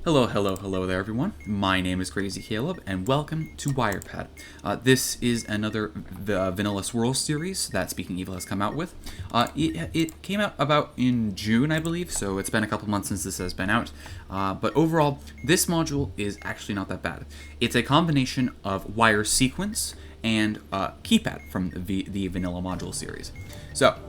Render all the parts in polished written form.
Hello there, everyone. My name is Crazy Caleb, and welcome to Wirepad. This is another Vanilla Swirl series that Speaking Evil has come out with. It came out about in June, I believe, so it's been a couple months since this has been out. But overall, this module is actually not that bad. It's a combination of wire sequence and keypad from the Vanilla module series. So,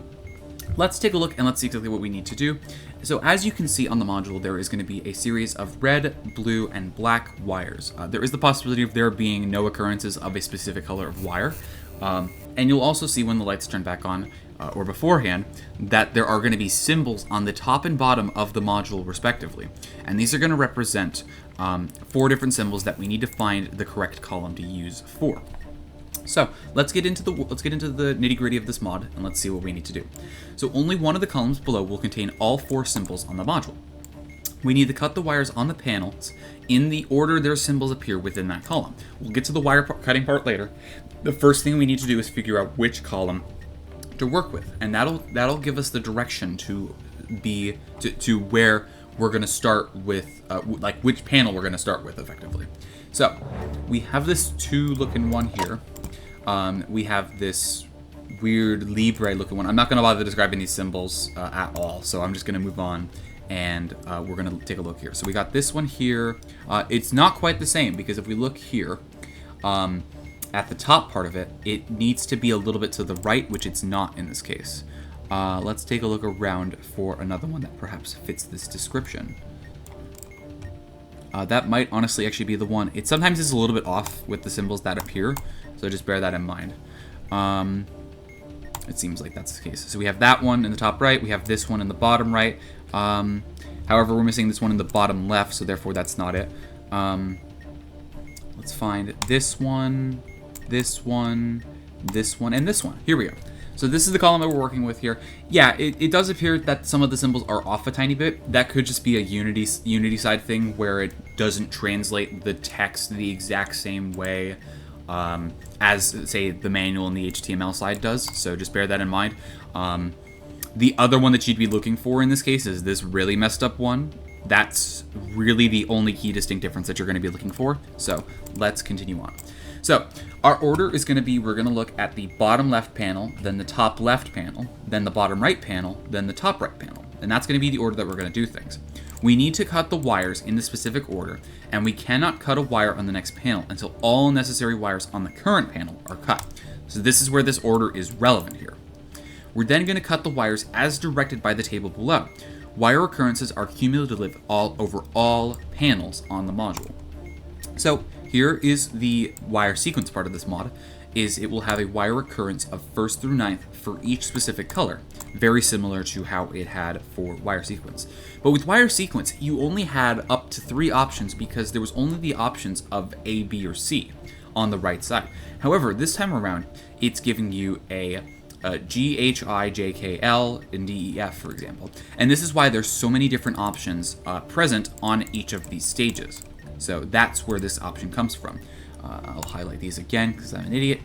let's take a look and let's see exactly what we need to do. So as you can see on the module, there is going to be a series of red, blue, and black wires. There is the possibility of there being no occurrences of a specific color of wire. And you'll also see when the lights turn back on, or beforehand, that there are going to be symbols on the top and bottom of the module respectively. And these are going to represent 4 different symbols that we need to find the correct column to use for. So let's get into the nitty-gritty of this mod and let's see what we need to do. So only one of the columns below will contain all 4 symbols on the module. We need to cut the wires on the panels in the order their symbols appear within that column. We'll get to the wire cutting part later. The first thing we need to do is figure out which column to work with, and that'll give us the direction to where we're going to start with, like which panel we're going to start with effectively. So we have this 2-looking one here. We have this weird Libre looking one. I'm not going to bother describing these symbols at all, so I'm just going to move on and we're going to take a look here. So we got this one here. It's not quite the same because if we look here at the top part of it, it needs to be a little bit to the right, which it's not in this case. Let's take a look around for another one that perhaps fits this description. That might honestly actually be the one. It sometimes is a little bit off with the symbols that appear, so just bear that in mind. It seems like that's the case. So we have that one in the top right, we have this one in the bottom right. However, we're missing this one in the bottom left, so therefore that's not it. Let's find this one, this one, this one, and this one. Here we go. So this is the column that we're working with here. Yeah, it does appear that some of the symbols are off a tiny bit. That could just be a Unity side thing where it doesn't translate the text the exact same way as, say, the manual and the HTML side does. So just bear that in mind. The other one that you'd be looking for in this case is this really messed up one. That's really the only key distinct difference that you're going to be looking for. So let's continue on. So our order is going to be, we're going to look at the bottom left panel, then the top left panel, then the bottom right panel, then the top right panel. And that's going to be the order that we're going to do things. We need to cut the wires in the specific order, and we cannot cut a wire on the next panel until all necessary wires on the current panel are cut. So this is where this order is relevant here. We're then going to cut the wires as directed by the table below. Wire occurrences are cumulative all over all panels on the module. So here is the wire sequence part of this mod. It will have a wire occurrence of 1st through 9th for each specific color, very similar to how it had for wire sequence. But with wire sequence, you only had up to 3 options because there was only the options of A, B, or C on the right side. However, this time around, it's giving you a G, H, I, J, K, L, and D, E, F, for example. And this is why there's so many different options present on each of these stages. So that's where this option comes from. I'll highlight these again because I'm an idiot.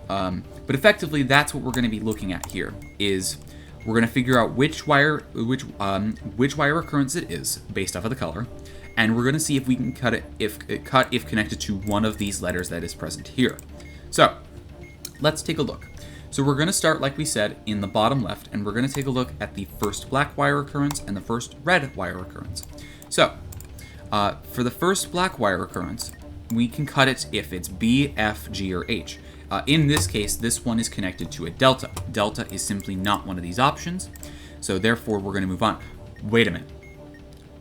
But effectively, that's what we're going to be looking at here. Is we're going to figure out which wire occurrence it is based off of the color, and we're going to see if we can cut it if connected to one of these letters that is present here. So let's take a look. So we're going to start, like we said, in the bottom left, and we're going to take a look at the first black wire occurrence and the first red wire occurrence. So for the first black wire occurrence, we can cut it if it's B, F, G, or H. In this case, this one is connected to a delta. Delta is simply not one of these options, so therefore we're going to move on. Wait a minute.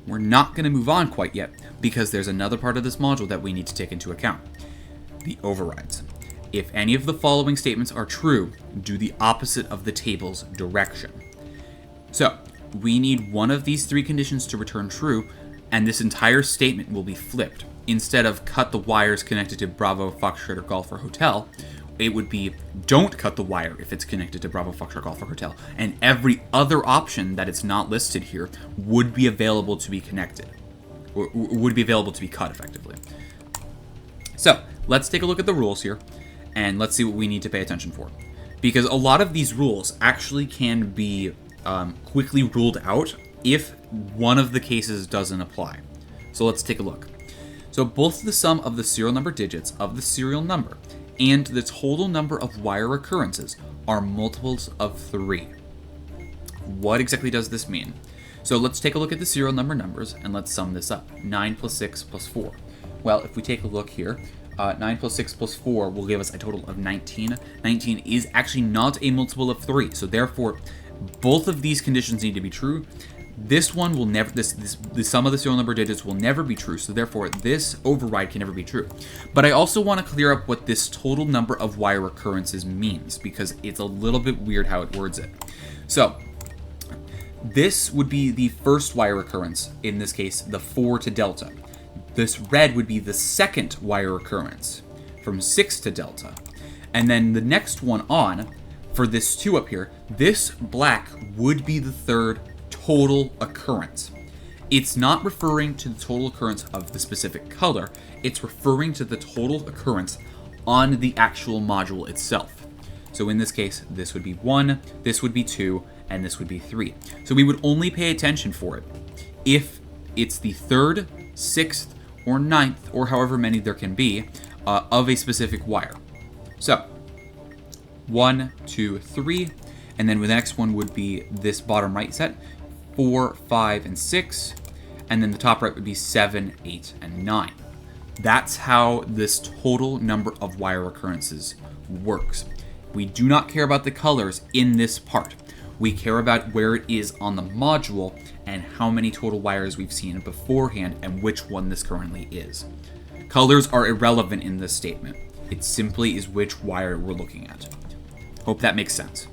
We're not going to move on quite yet, because there's another part of this module that we need to take into account. The overrides. If any of the following statements are true, do the opposite of the table's direction. So, we need one of these 3 conditions to return true, and this entire statement will be flipped. Instead of cut the wires connected to Bravo, Foxtrot, or Golf, or Hotel, it would be don't cut the wire if it's connected to Bravo, Foxtrot, Golf, or Hotel. And every other option that it's not listed here would be available to be connected, or would be available to be cut effectively. So let's take a look at the rules here, and let's see what we need to pay attention for. Because a lot of these rules actually can be quickly ruled out if one of the cases doesn't apply. So let's take a look. So both the sum of the serial number digits of the serial number and the total number of wire occurrences are multiples of 3. What exactly does this mean? So let's take a look at the serial number numbers and let's sum this up. 9 plus 6 plus 4. Well, if we take a look here, 9 plus 6 plus 4 will give us a total of 19. 19 is actually not a multiple of 3, so therefore both of these conditions need to be true. This one will never, the sum of the serial number digits will never be true, so therefore this override can never be true. But I also want to clear up what this total number of wire occurrences means, because it's a little bit weird how it words it. So this would be the first wire occurrence, in this case, the 4 to delta. This red would be the second wire occurrence, from 6 to delta. And then the next one on, for this 2 up here, this black would be the third total occurrence. It's not referring to the total occurrence of the specific color, it's referring to the total occurrence on the actual module itself. So in this case, this would be 1, this would be 2, and this would be 3. So we would only pay attention for it if it's the 3rd, 6th, or 9th, or however many there can be, of a specific wire. So 1, 2, 3, and then the next one would be this bottom right set, 4, 5, and 6, and then the top right would be 7, 8, and 9. That's how this total number of wire occurrences works. We do not care about the colors in this part. We care about where it is on the module and how many total wires we've seen beforehand and which one this currently is. Colors are irrelevant in this statement. It simply is which wire we're looking at. Hope that makes sense.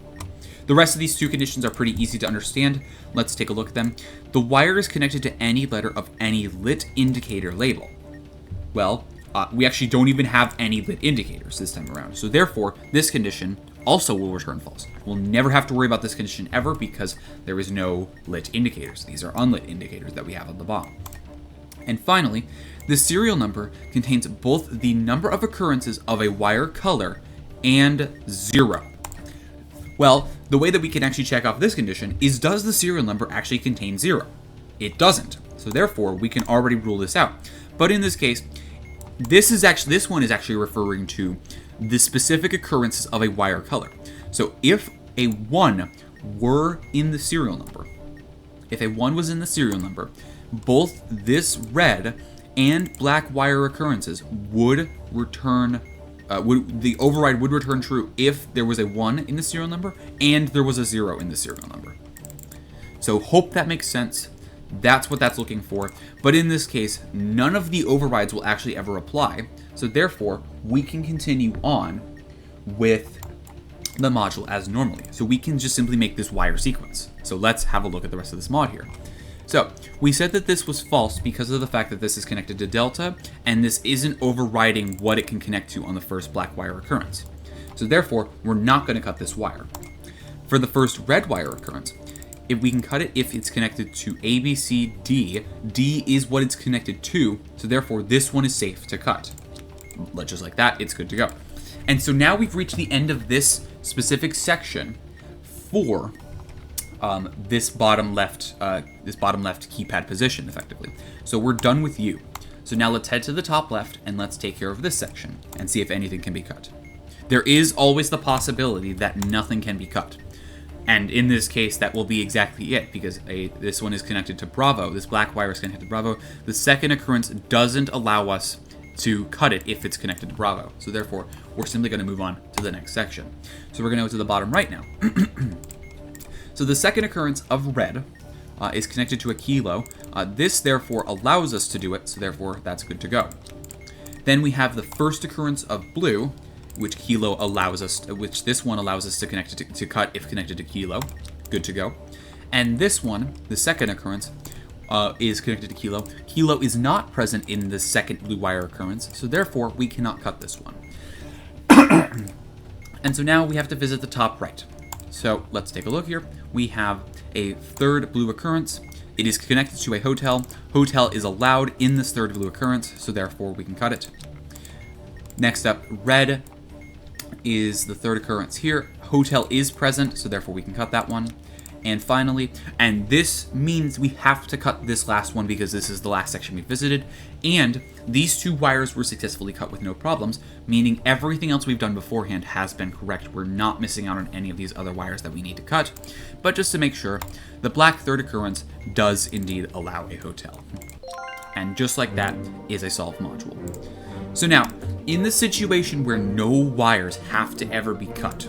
The rest of these two conditions are pretty easy to understand. Let's take a look at them. The wire is connected to any letter of any lit indicator label. Well, we actually don't even have any lit indicators this time around, so therefore this condition also will return false. We'll never have to worry about this condition ever because there is no lit indicators. These are unlit indicators that we have on the bottom. And finally, the serial number contains both the number of occurrences of a wire color and 0. Well, the way that we can actually check off this condition is, does the serial number actually contain 0? It doesn't, so therefore we can already rule this out. But in this case, this one is actually referring to the specific occurrences of a wire color. So if a 1 were in the serial number, if a 1 was in the serial number, both this red and black wire occurrences would return, the override would return true if there was a 1 in the serial number and there was a 0 in the serial number. So hope that makes sense. That's what that's looking for. But in this case, none of the overrides will actually ever apply. So therefore, we can continue on with the module as normally. So we can just simply make this wire sequence. So let's have a look at the rest of this mod here. So we said that this was false because of the fact that this is connected to delta, and this isn't overriding what it can connect to on the first black wire occurrence. So therefore, we're not going to cut this wire. For the first red wire occurrence, if we can cut it if it's connected to A, B, C, D, D is what it's connected to, so therefore this one is safe to cut. Just like that, it's good to go. And so now we've reached the end of this specific section for this bottom left keypad position, effectively. So we're done with U. So now let's head to the top left and let's take care of this section and see if anything can be cut. There is always the possibility that nothing can be cut. And in this case, that will be exactly it, because this one is connected to Bravo. This black wire is connected to Bravo. The second occurrence doesn't allow us to cut it if it's connected to Bravo. So therefore, we're simply going to move on to the next section. So we're going to go to the bottom right now. So the second occurrence of red is connected to a kilo. This therefore allows us to do it, so therefore that's good to go. Then we have the first occurrence of blue, which kilo allows us, which this one allows us to connect to cut if connected to kilo. Good to go. And this one, the second occurrence, is connected to kilo. Kilo is not present in the second blue wire occurrence, so therefore we cannot cut this one. And so now we have to visit the top right. So let's take a look here. We have a third blue occurrence. It is connected to a hotel. Hotel is allowed in this third blue occurrence, so therefore we can cut it. Next up, red is the third occurrence here. Hotel is present, so therefore we can cut that one. And finally, and this means we have to cut this last one because this is the last section we visited, and these 2 wires were successfully cut with no problems, meaning everything else we've done beforehand has been correct. We're not missing out on any of these other wires that we need to cut. But just to make sure, the black third occurrence does indeed allow a hotel. And just like that is a solved module. So now, in the situation where no wires have to ever be cut,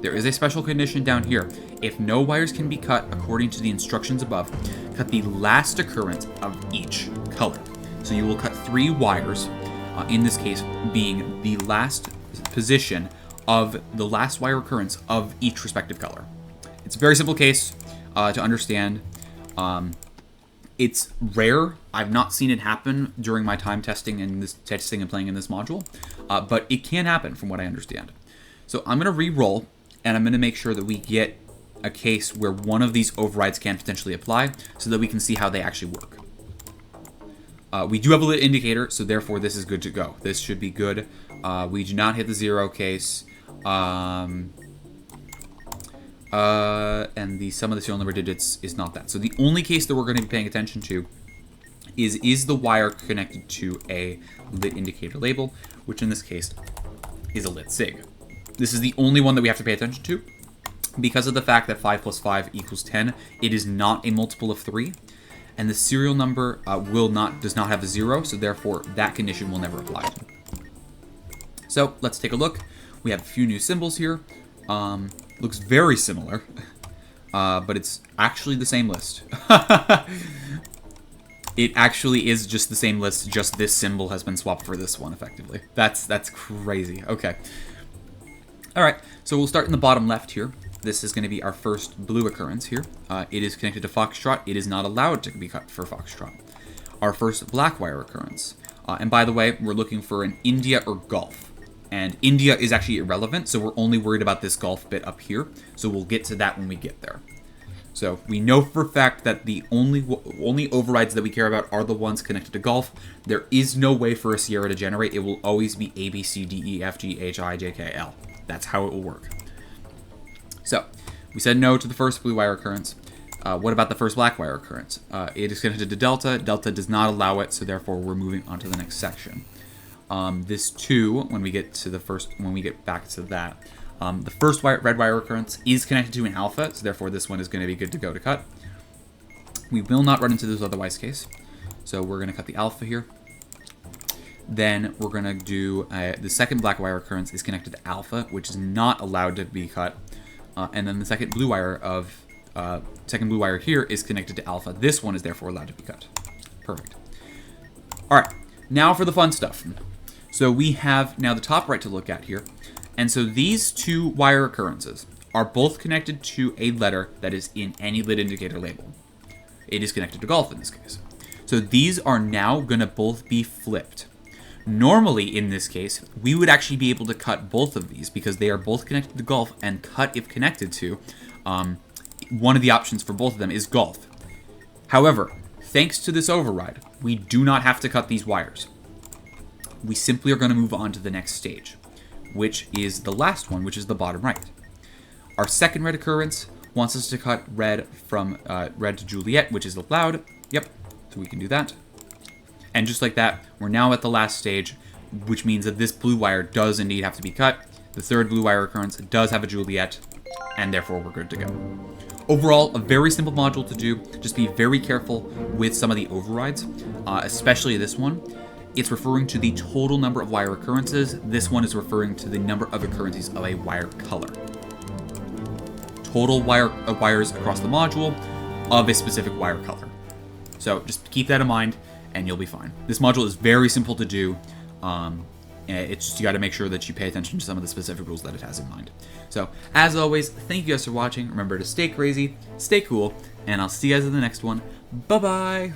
there is a special condition down here. If no wires can be cut according to the instructions above, cut the last occurrence of each color. So you will cut 3 wires, in this case being the last position of the last wire occurrence of each respective color. It's a very simple case to understand. It's rare. I've not seen it happen during my time testing and playing in this module, but it can happen from what I understand. So I'm going to re-roll, and I'm going to make sure that we get a case where one of these overrides can potentially apply so that we can see how they actually work. We do have a lit indicator, so therefore this is good to go. This should be good. We do not hit the 0 case. And the sum of the serial number digits is not that. So the only case that we're going to be paying attention to is the wire connected to a lit indicator label, which in this case is a lit sig. This is the only one that we have to pay attention to. Because of the fact that 5 plus 5 equals 10, it is not a multiple of 3, and the serial number does not have a 0, so therefore that condition will never apply. So let's take a look. We have a few new symbols here. Looks very similar, but it's actually the same list. It actually is just the same list, just this symbol has been swapped for this one, effectively. That's crazy. Okay. Alright, so we'll start in the bottom left here. This is going to be our first blue occurrence here. It is connected to Foxtrot. It is not allowed to be cut for Foxtrot. Our first black wire occurrence. And by the way, we're looking for an India or Golf. And India is actually irrelevant, so we're only worried about this Golf bit up here. So we'll get to that when we get there. So we know for a fact that the only overrides that we care about are the ones connected to Golf. There is no way for a Sierra to generate. It will always be A, B, C, D, E, F, G, H, I, J, K, L. That's how it will work. So, we said no to the first blue wire occurrence. What about the first black wire occurrence? It is connected to Delta. Delta does not allow it, so therefore we're moving on to the next section. This 2, when we get back to that, the first red wire occurrence is connected to an alpha, so therefore this one is going to be good to go to cut. We will not run into this otherwise case, so we're going to cut the alpha here. Then we're going to do the second black wire occurrence is connected to alpha, which is not allowed to be cut. And then the second blue wire here is connected to alpha. This one is therefore allowed to be cut. Perfect. All right, now for the fun stuff. So we have now the top right to look at here. And so these 2 wire occurrences are both connected to a letter that is in any lit indicator label. It is connected to Golf in this case. So these are now going to both be flipped. Normally, in this case, we would actually be able to cut both of these because they are both connected to Golf, and cut if connected to. One of the options for both of them is Golf. However, thanks to this override, we do not have to cut these wires. We simply are going to move on to the next stage, which is the last one, which is the bottom right. Our second red occurrence wants us to cut red from red to Juliet, which is allowed. Yep, so we can do that. And just like that, we're now at the last stage, which means that this blue wire does indeed have to be cut. The third blue wire occurrence does have a Juliet, and therefore we're good to go. Overall, a very simple module to do. Just be very careful with some of the overrides, especially this one. It's referring to the total number of wire occurrences. This one is referring to the number of occurrences of a wire color. Total wires across the module of a specific wire color. So just keep that in mind, and you'll be fine. This module is very simple to do. It's just you got to make sure that you pay attention to some of the specific rules that it has in mind. So, as always, thank you guys for watching. Remember to stay crazy, stay cool, and I'll see you guys in the next one. Bye-bye!